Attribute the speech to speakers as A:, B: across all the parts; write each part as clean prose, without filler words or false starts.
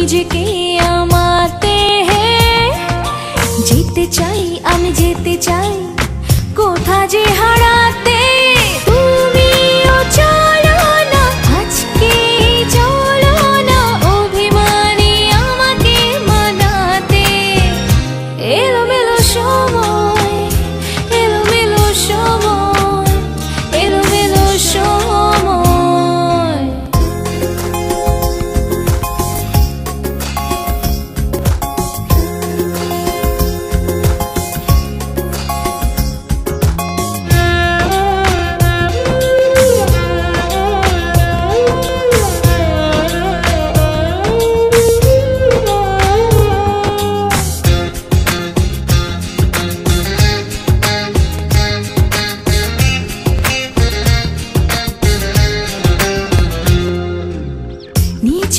A: নিজেকে আমাতে যেতে চাই, আমি যেতে চাই কোথা যে হারাতে। তুমিও চলো না আজকে, চলো না অভিমানী আমাকে মানাতে। এলোমেলো সময়, এলোমেলো সময়, এলোমেলো সময়।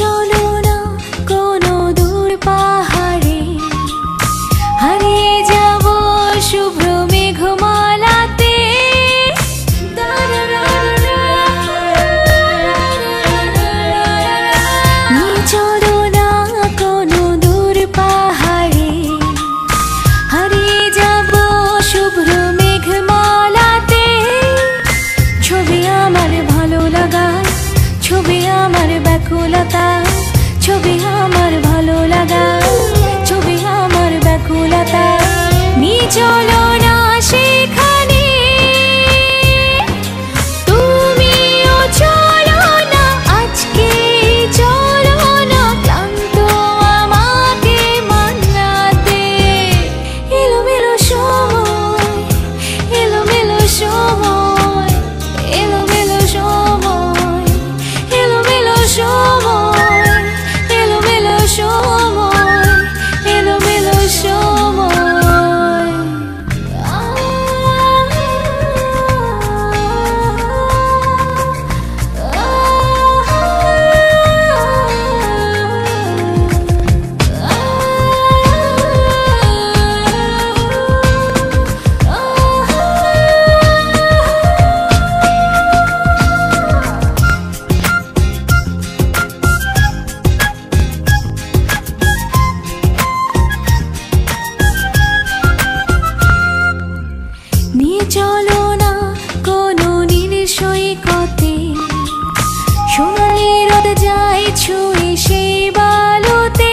A: চলো না কোনো দূর পাহাড়ে, হারিয়ে যাব শুভ্র মেঘমালাতে। চলো না কোনো দূর পাহাড়ে, হারিয়ে যাব শুভ্র মেঘমালাতে। ছবি আমার ভালো লাগা, ছবি আমার ব্যাকুলতা, ছবি আমার ভালো লাগা, ছবি আমার ব্যাকুলতা। নিয়ে চলো না সেখানে, তুমিও চলো না আজকে, চলো না ক্লান্ত আমাকে মানাতে। এলোমেলো সময়, এলোমেলো সময়, এলোমেলো সময়, এলোমেলো সময়, এলোমেলো সময়, এলোমেলো সময়। নিয়ে চলো না কোনো নীল সৈকতে, সোনালি রোদ যায় ছুঁয়ে সেই বালুতে।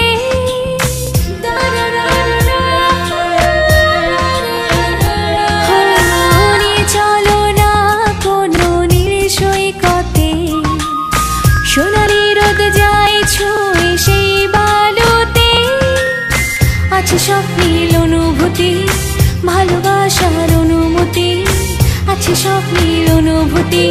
A: নিয়ে চলো না কোনো নীল সৈকতে, সোনালি রোদ যায় ছুঁয়ে সেই বালুতে। আছে স্বপ্নীল অনুভূতি, ভালোবাসার অনুমতি, আছে স্বপ্নীল অনুভূতি।